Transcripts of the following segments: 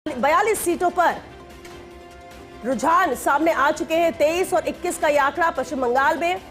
42 सीटों पर रुझान सामने आ चुके हैं। 23 और 21 का यह आंकड़ा पश्चिम बंगाल में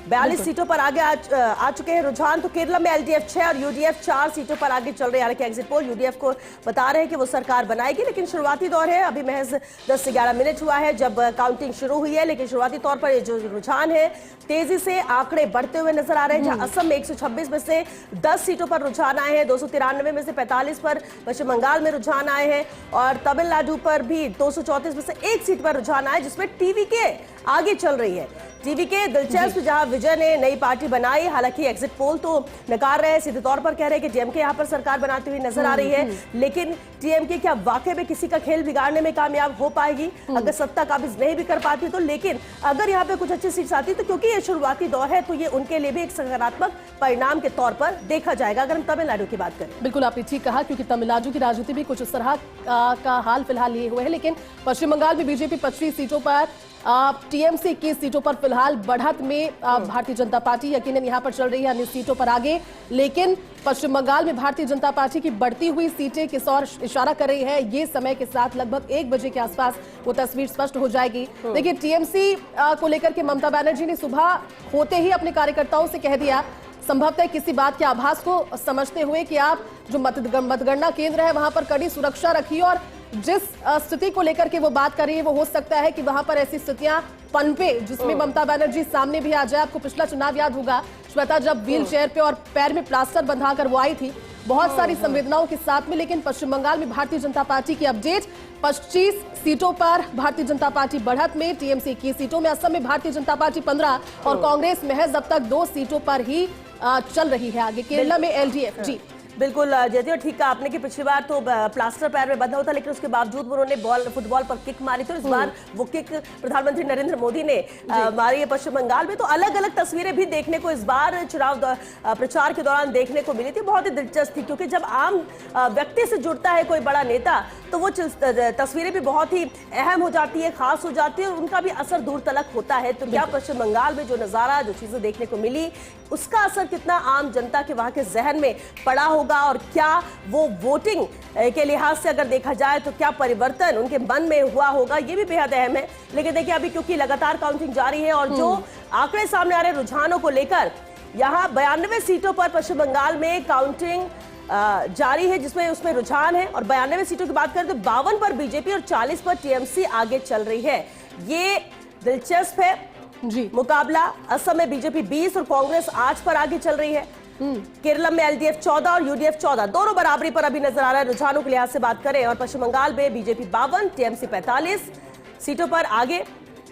42 सीटों पर आगे आ चुके हैं रुझान। तो केरल में एलडीएफ 6 और यूडीएफ 4 सीटों पर आगे चल रहे हैं। हालांकि एग्जिट पोल यूडीएफ को बता रहे हैं कि वो सरकार बनाएगी, लेकिन शुरुआती दौर है। अभी महज 10 से 11 मिनट हुआ है जब काउंटिंग शुरू हुई है, लेकिन शुरुआती तौर पर ये जो रुझान है तेजी से आंकड़े बढ़ते हुए नजर आ रहे हैं। जहां असम में 126 में से 10 सीटों पर रुझान आए हैं, 293 में से 45 पर पश्चिम बंगाल में रुझान आए हैं और तमिलनाडु पर भी 234 में से 1 सीट पर रुझान आए, जिसमें टीवीके आगे चल रही है। टीवीके दिलचस्प, जहां विजय ने नई पार्टी बनाई। हालांकि एग्जिट पोल तो नकार रहे हैं, सीधे तौर पर कह रहे हैं कि डीएमके यहां पर सरकार बनाती हुई नजर आ रही है, लेकिन टीएमके क्या वाकई में किसी का खेल बिगाड़ने में कामयाब हो पाएगी अगर सत्ता काबिज नहीं भी कर पाती तो। लेकिन अगर यहाँ पे कुछ अच्छी सीट्स आती तो क्योंकि ये शुरुआती दौर है तो ये उनके लिए भी एक सकारात्मक परिणाम के तौर पर देखा जाएगा। अगर हम तमिलनाडु की बात करें, बिल्कुल आपने ठीक कहा, क्योंकि तमिलनाडु की राजनीति भी कुछ इस तरह का हाल फिलहाल लिए हुए है। लेकिन पश्चिम बंगाल में बीजेपी 25 सीटों पर, टीएमसी 21 सीटों पर फिलहाल बढ़त में भारतीय जनता पार्टी यकीनन यहां पर चल रही है अन्य सीटों पर आगे। लेकिन पश्चिम बंगाल में भारतीय जनता पार्टी की बढ़ती हुई सीटें किस ओर इशारा कर रही है, ये समय के साथ लगभग 1 बजे के आसपास वो तस्वीर स्पष्ट हो जाएगी। देखिए, टीएमसी को लेकर के ममता बनर्जी ने सुबह होते ही अपने कार्यकर्ताओं से कह दिया, संभवतः किसी बात के आभास को समझते हुए, कि आप जो मतगणना केंद्र है वहां पर कड़ी सुरक्षा रखिए और जिस स्थिति को लेकर के वो बात कर रही है वो हो सकता है कि वहां पर ऐसी स्थितियां पनपे जिसमें ममता बनर्जी सामने भी आ जाए। आपको पिछला चुनाव याद होगा, श्वेता जब व्हील चेयर पे और पैर में प्लास्टर बंधाकर वो आई थी, बहुत सारी संवेदनाओं के साथ में। लेकिन पश्चिम बंगाल में भारतीय जनता पार्टी की अपडेट, 25 सीटों पर भारतीय जनता पार्टी बढ़त में, टीएमसी 21 सीटों में, असम में भारतीय जनता पार्टी 15 और कांग्रेस महज अब तक 2 सीटों पर ही चल रही है आगे। केरला में एलडीएफ, जी बिल्कुल जयती, और ठीक कहा आपने कि पिछली बार तो प्लास्टर पैर में बंधा होता, लेकिन उसके बावजूद उन्होंने फुटबॉल पर किक मारी। तो इस बार वो किक प्रधानमंत्री नरेंद्र मोदी ने मारी है पश्चिम बंगाल में। तो अलग अलग तस्वीरें भी देखने को इस बार चुनाव प्रचार के दौरान देखने को मिली थी। बहुत ही दिलचस्प थी, क्योंकि जब आम व्यक्ति से जुड़ता है कोई बड़ा नेता तो वो तस्वीरें भी बहुत ही अहम हो जाती है, खास हो जाती है और उनका भी असर दूर तलक होता है। तो क्या पश्चिम बंगाल में जो नजारा, जो चीजें देखने को मिली, उसका असर कितना आम जनता के वहां के जहन में पड़ा होगा और क्या वो वोटिंग के लिहाज से अगर देखा जाए तो क्या परिवर्तन उनके मन में हुआ होगा, ये भी बेहद अहम है। लेकिन देखिए, अभी क्योंकि लगातार काउंटिंग जारी है और जो आंकड़े सामने आ रहे रुझानों को लेकर, यहाँ 92 सीटों पर पश्चिम बंगाल में काउंटिंग जारी है, जिसमें उसमें रुझान है। और 92 सीटों की बात करें तो 52 पर बीजेपी और 40 पर टीएमसी आगे चल रही है। ये दिलचस्प है जी मुकाबला। असम में बीजेपी 20 और कांग्रेस 8 पर आगे चल रही है। केरल में एलडीएफ 14 और यूडीएफ 14, दोनों बराबरी पर अभी नजर आ रहा है रुझानों के लिहाज से बात करें। और पश्चिम बंगाल में बीजेपी 52, टीएमसी 45 सीटों पर आगे।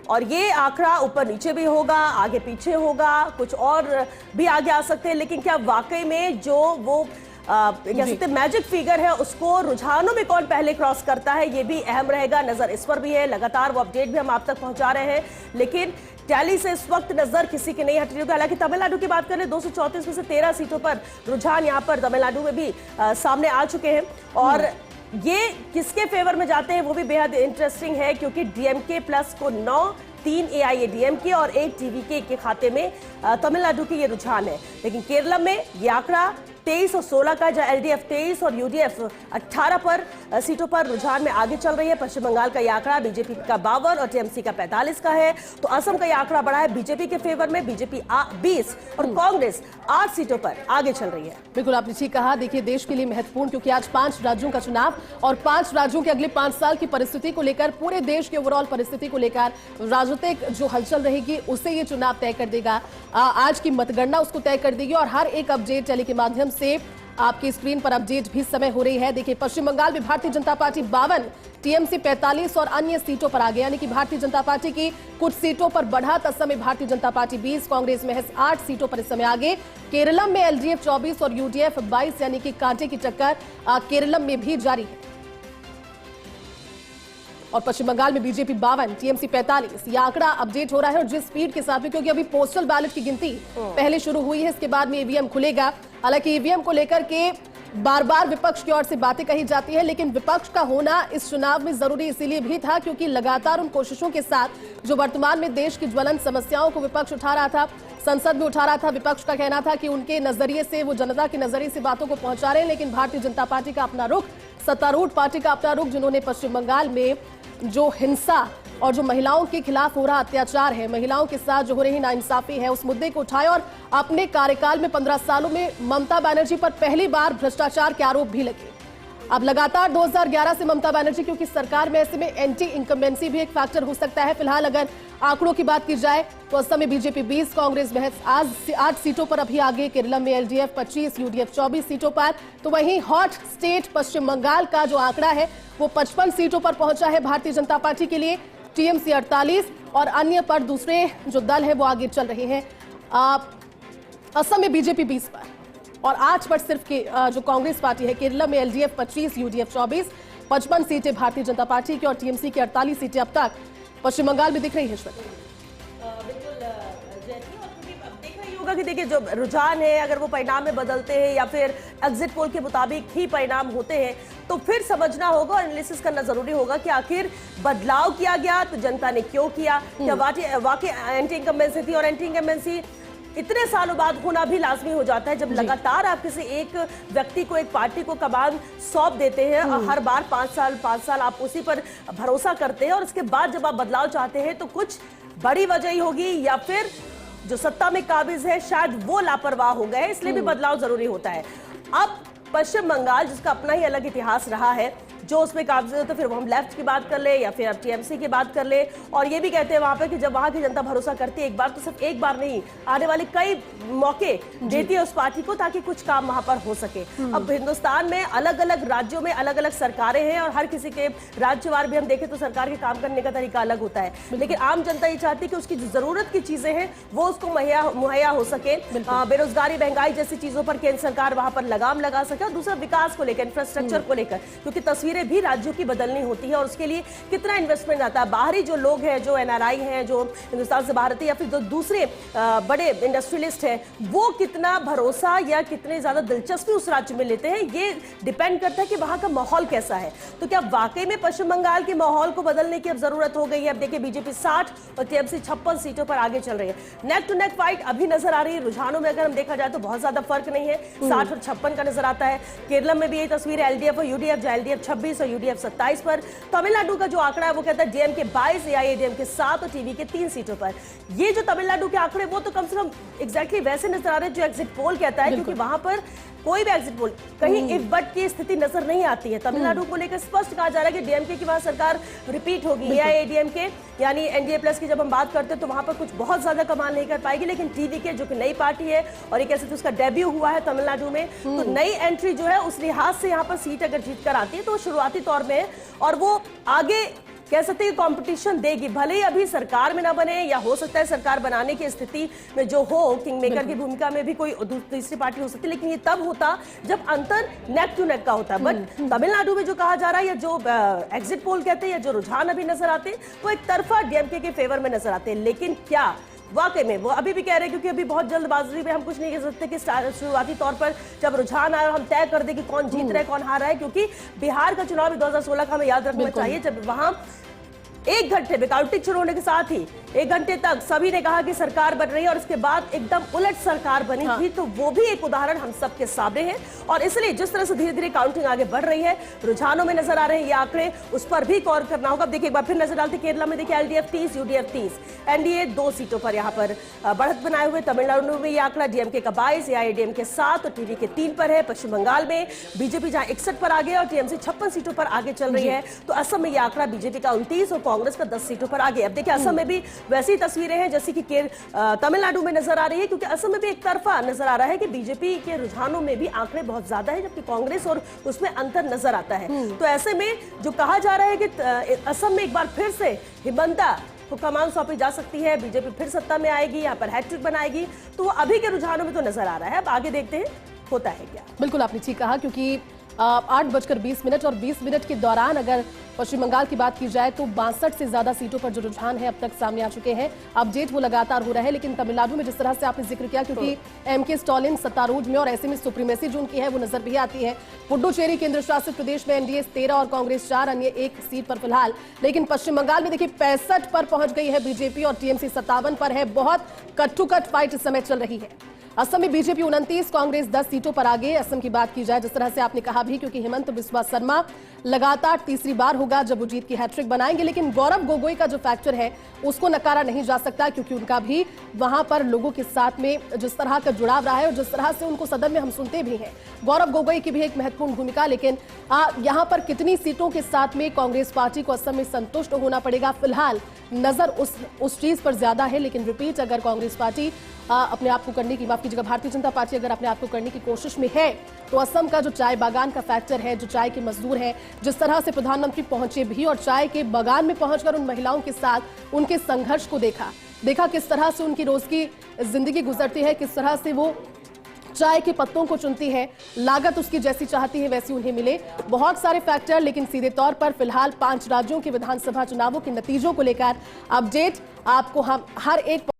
और ये आंकड़ा ऊपर नीचे भी होगा, आगे पीछे होगा, कुछ और भी आगे आ सकते हैं। लेकिन क्या वाकई में जो वो कह सकते मैजिक फिगर है, उसको रुझानों में कौन पहले क्रॉस करता है, ये भी अहम रहेगा। नजर इस पर भी है, लगातार वो अपडेट भी हम आप तक पहुंचा रहे हैं। लेकिन टैली से इस वक्त नजर किसी की नहीं हट रही होगी। हालांकि तमिलनाडु की बात करें, 234 में से 13 सीटों पर रुझान यहाँ पर तमिलनाडु में भी सामने आ चुके हैं। और ये किसके फेवर में जाते हैं वो भी बेहद इंटरेस्टिंग है, क्योंकि डीएमके प्लस को 9, 3 एआईएडीएमके और 1 टीवीके के खाते में तमिलनाडु की ये रुझान है। लेकिन केरल में ये आंकड़ा 23 और 16 का, जहां एलडीएफ 23 और यूडीएफ 18 पर सीटों पर रुझान में आगे चल रही है। पश्चिम बंगाल का यह आंकड़ा बीजेपी का 52 और टीएमसी का 45 का है। तो असम का यह आंकड़ा बढ़ा है बीजेपी के फेवर में, बीजेपी 20 और कांग्रेस 8 सीटों पर आगे चल रही है। बिल्कुल आपने ठीक कहा। देखिए, देश के लिए महत्वपूर्ण, क्योंकि आज 5 राज्यों का चुनाव और 5 राज्यों के अगले 5 साल की परिस्थिति को लेकर, पूरे देश के ओवरऑल परिस्थिति को लेकर राजनीतिक जो हलचल रहेगी उसे ये चुनाव तय कर देगा। आज की मतगणना उसको तय कर देगी और हर एक अपडेट टेली के माध्यम से आपकी स्क्रीन पर अपडेट भी समय हो रही है। देखिए, पश्चिम बंगाल में भारतीय जनता पार्टी 52, टीएमसी 45 और अन्य सीटों पर आगे, यानी कि भारतीय जनता पार्टी की कुछ सीटों पर बढ़त। असम में भारतीय जनता पार्टी 20, कांग्रेस महज 8 सीटों पर इस समय आगे। केरलम में एलडीएफ 24 और यूडीएफ 22, यानी कि कांटे की टक्कर केरलम में भी जारी है। और पश्चिम बंगाल में बीजेपी 52, टीएमसी 45, यह आंकड़ा अपडेट हो रहा है। और जिस स्पीड के साथ में, क्योंकि अभी पोस्टल बैलेट की गिनती पहले शुरू हुई है, इसके बाद में ईवीएम खुलेगा। हालांकि ईवीएम को लेकर के बार बार विपक्ष की ओर से बातें कही जाती है, लेकिन विपक्ष का होना इस चुनाव में जरूरी इसीलिए भी था क्योंकि लगातार उन कोशिशों के साथ जो वर्तमान में देश की ज्वलंत समस्याओं को विपक्ष उठा रहा था, संसद में उठा रहा था। विपक्ष का कहना था कि उनके नजरिए से, वो जनता के नजरिए से बातों को पहुंचा रहे हैं, लेकिन भारतीय जनता पार्टी का अपना रुख सत्तारूढ़ पार्टी का अपना रुख, जिन्होंने पश्चिम बंगाल में जो हिंसा और जो महिलाओं के खिलाफ हो रहा अत्याचार है, महिलाओं के साथ जो हो रही नाइंसाफी है, उस मुद्दे को उठाए और अपने कार्यकाल में 15 सालों में ममता बनर्जी पर पहली बार भ्रष्टाचार के आरोप भी लगे। अब लगातार 2011 से ममता बनर्जी क्योंकि सरकार में, ऐसे में एंटी इनकम्बेंसी भी एक फैक्टर हो सकता है। फिलहाल अगर आंकड़ों की बात की जाए तो असम में बीजेपी 20, कांग्रेस महज 8 सीटों पर अभी आगे, केरल में एलडीएफ 25, यूडीएफ 24 सीटों पर। तो वहीं हॉट स्टेट पश्चिम बंगाल का जो आंकड़ा है वो 55 सीटों पर पहुंचा है भारतीय जनता पार्टी के लिए, टीएमसी 48 और अन्य पर दूसरे जो दल है वो आगे चल रहे हैं। असम में बीजेपी 20 पर और 8 पर सिर्फ जो कांग्रेस पार्टी है। केरला में एलडीएफ 25, यूडीएफ 24, 55 सीटें भारतीय जनता पार्टी की और टीएमसी की 48 सीटें अब तक पश्चिम बंगाल में दिख रही है। बिल्कुल जैसी, और क्योंकि अब देखना ही होगा कि देखिए जो रुझान है, अगर वो परिणाम में बदलते हैं या फिर एग्जिट पोल के मुताबिक ही परिणाम होते हैं, तो फिर समझना होगा और एनालिसिस करना जरूरी होगा कि आखिर बदलाव किया गया तो जनता ने क्यों किया, क्या वाकई एंटी इनकम्बेंसी थी। और एंटी इनकम्बेंसी इतने सालों बाद होना भी लाजमी हो जाता है, जब लगातार आप किसी एक व्यक्ति को, एक पार्टी को कमान सौंप देते हैं और हर बार 5 साल आप उसी पर भरोसा करते हैं और उसके बाद जब आप बदलाव चाहते हैं तो कुछ बड़ी वजह ही होगी या फिर जो सत्ता में काबिज है शायद वो लापरवाह हो गए, इसलिए भी बदलाव जरूरी होता है। अब पश्चिम बंगाल जिसका अपना ही अलग इतिहास रहा है, जो उसमें काबिज है, तो फिर वो हम लेफ्ट की बात कर ले या फिर अब टीएमसी की बात कर ले। और ये भी कहते हैं वहां पे कि जब वहां की जनता भरोसा करती है एक बार, तो सिर्फ एक बार नहीं, आने वाले कई मौके देती है उस पार्टी को ताकि कुछ काम वहां पर हो सके। अब हिंदुस्तान में अलग अलग राज्यों में अलग अलग सरकारें हैं और हर किसी के राज्यवार भी हम देखें तो सरकार के काम करने का तरीका अलग होता है, लेकिन आम जनता ये चाहती है कि उसकी जो जरूरत की चीजें हैं वो उसको मुहैया हो सके। बेरोजगारी, महंगाई जैसी चीजों पर केंद्र सरकार वहां पर लगाम लगा सके और दूसरा विकास को लेकर, इंफ्रास्ट्रक्चर को लेकर, क्योंकि तस्वीरें भी राज्यों की बदलनी होती है और उसके लिए कितना इन्वेस्टमेंट आता है। बाहरी जो लोग हैं, जो एनआरआई हैं, जो हिंदुस्तान से बाहर आते हैं या फिर जो दूसरे बड़े इंडस्ट्रियलिस्ट हैं, वो कितना भरोसा या कितने ज्यादा दिलचस्पी उस राज्य में लेते हैं, ये डिपेंड करता है कि वहां का माहौल कैसा है। तो क्या वाकई में पश्चिम बंगाल के माहौल को बदलने की अब जरूरत हो गई है? अब देखिए बीजेपी 60 और टीएमसी 56 सीटों पर आगे चल रही है। नेक टू नेक फाइट अभी नजर आ रही है। रुझानों में अगर हम देखा जाए तो बहुत ज्यादा फर्क नहीं है, 60 और 56 का नजर आता है। केरल में भी यही तस्वीर है, एलडीएफ और यूडीएफ, जो एलडीएफ 26 और यूडीएफ 27 पर। तमिलनाडु का जो आंकड़ा है वो कहता है डीएमके 22, एआईएडीएमके 7 और टीवी के 3 सीटों पर। ये जो तमिलनाडु के आंकड़े वो तो कम से कम एग्जैक्टली वैसे नजर आ रहे हैं जो एग्जिट पोल कहता है, क्योंकि वहां पर कोई भी एग्जिट पोल कहीं इफ बट की स्थिति नजर नहीं आती है। तमिलनाडु को लेकर स्पष्ट कहा जा रहा है कि डीएमके की वहां सरकार रिपीट होगी, एआईएडीएमके यानी एनडीए प्लस की जब हम बात करते हैं तो वहां पर कुछ बहुत ज्यादा कमाल नहीं कर पाएगी, लेकिन टीवी के जो कि नई पार्टी है और एक ऐसे तो उसका डेब्यू हुआ है तमिलनाडु में, तो नई एंट्री जो है उस लिहाज से यहाँ पर सीट अगर जीत कर आती है तो शुरुआती तौर में है और वो आगे कह सकते हैं कंपटीशन देगी, भले ही अभी सरकार में ना बने या हो सकता है सरकार बनाने की स्थिति में जो हो, किंग मेकर की भूमिका में भी कोई तीसरी पार्टी हो सकती है, लेकिन ये तब होता जब अंतर नेक टू नेक का होता है। बट तमिलनाडु में जो कहा जा रहा है या जो एग्जिट पोल कहते हैं या जो रुझान अभी नजर आते हैं वो एक तरफा डीएमके के फेवर में नजर आते हैं। लेकिन क्या वाकई में वो अभी भी कह रहे हैं, क्योंकि अभी बहुत जल्दबाजी में हम कुछ नहीं कह सकते कि शुरुआती तौर पर जब रुझान आया हम तय कर दे कि कौन जीत रहा है कौन हार रहा है, क्योंकि बिहार का चुनाव भी 2016 का हमें याद रखना चाहिए, जब वहां 1 घंटे में काउंटिंग शुरू होने के साथ ही 1 घंटे तक सभी ने कहा कि सरकार बन रही है और इसके बाद एकदम उलट सरकार बनी थी। तो वो भी एक उदाहरण हम सबके सामने है और इसलिए जिस तरह से धीरे धीरे काउंटिंग आगे बढ़ रही है, रुझानों में नजर आ रहे हैं ये आंकड़े, उस पर भी गौर करना होगा। देखिए एक बार फिर नजर डालते केरला में देखिए एलडीएफ 30, यूडीएफ 30, एनडीए 2 सीटों पर यहाँ पर बढ़त बनाए हुए। तमिलनाडु में ये आंकड़ा डीएमके का 22, एआईएडीएमके 7 और टीवी के 3 पर है। पश्चिम बंगाल में बीजेपी जहां 61 पर आगे और टीएमसी 56 सीटों पर आगे चल रही है, तो असम में ये आंकड़ा बीजेपी का 29 और कांग्रेस का 10 सीटों पर आगे। अब देखिए असम में भी वैसी तस्वीरें हैं जैसी कि तमिलनाडु में नजर आ रही है, क्योंकि असम में भी एक तरफा नजर आ रहा है कि बीजेपी के रुझानों में भी आंकड़े बहुत ज्यादा है जबकि कांग्रेस और उसमें अंतर नजर आता है। तो ऐसे में जो कहा जा रहा है कि असम में एक बार फिर से हिमंता को कमान सौंपी जा सकती है, बीजेपी फिर सत्ता में आएगी, यहाँ पर हैट्रिक बनाएगी, तो वो अभी के रुझानों में तो नजर आ रहा है। अब आगे देखते हैं होता है क्या। बिल्कुल आपने ठीक कहा, क्योंकि 8:20 और 20 मिनट के दौरान अगर पश्चिम बंगाल की बात की जाए तो 62 से ज्यादा सीटों पर जो रुझान है अब तक सामने आ चुके हैं। अपडेट वो लगातार हो रहा है, लेकिन तमिलनाडु में जिस तरह से आपने जिक्र किया, क्योंकि एमके स्टालिन सत्तारूढ़ में और ऐसे में सुप्रीमेसी जो उनकी है वो नजर भी आती है। पुडुचेरी केंद्र शासित प्रदेश में एनडीए 13 और कांग्रेस 4, अन्य 1 सीट पर फिलहाल। लेकिन पश्चिम बंगाल में देखिए 65 पर पहुंच गई है बीजेपी और टीएमसी 57 पर है। बहुत कट टू कट फाइट इस समय चल रही है। असम में बीजेपी 29, कांग्रेस 10 सीटों पर आगे। असम की बात की जाए, जिस तरह से आपने कहा भी, क्योंकि हिमंत बिस्वा शर्मा लगातार तीसरी बार होगा जब वो जीत की हैट्रिक बनाएंगे, लेकिन गौरव गोगोई का जो फैक्टर है उसको नकारा नहीं जा सकता, क्योंकि उनका भी वहां पर लोगों के साथ में जिस तरह का जुड़ाव रहा है और जिस तरह से उनको सदन में हम सुनते भी हैं, गौरव गोगोई की भी एक महत्वपूर्ण भूमिका। लेकिन यहां पर कितनी सीटों के साथ में कांग्रेस पार्टी को असम में संतुष्ट होना पड़ेगा, फिलहाल नजर उस चीज पर ज्यादा है। लेकिन रिपीट, अगर कांग्रेस पार्टी अपने आप को करने की, माफ कीजिएगा, भारतीय जनता पार्टी अगर अपने आप को करने की कोशिश में है, तो असम का जो चाय बागान का फैक्टर है, जो चाय के मजदूर हैं, जिस तरह से प्रधानमंत्री पहुंचे भी और चाय के बागान में पहुंचकर उन महिलाओं के साथ उनके संघर्ष को देखा किस तरह से उनकी रोज की जिंदगी गुजरती है, किस तरह से वो चाय के पत्तों को चुनती है, लागत उसकी जैसी चाहती है वैसी उन्हें मिले, बहुत सारे फैक्टर। लेकिन सीधे तौर पर फिलहाल 5 राज्यों के विधानसभा चुनावों के नतीजों को लेकर अपडेट आपको हम हर एक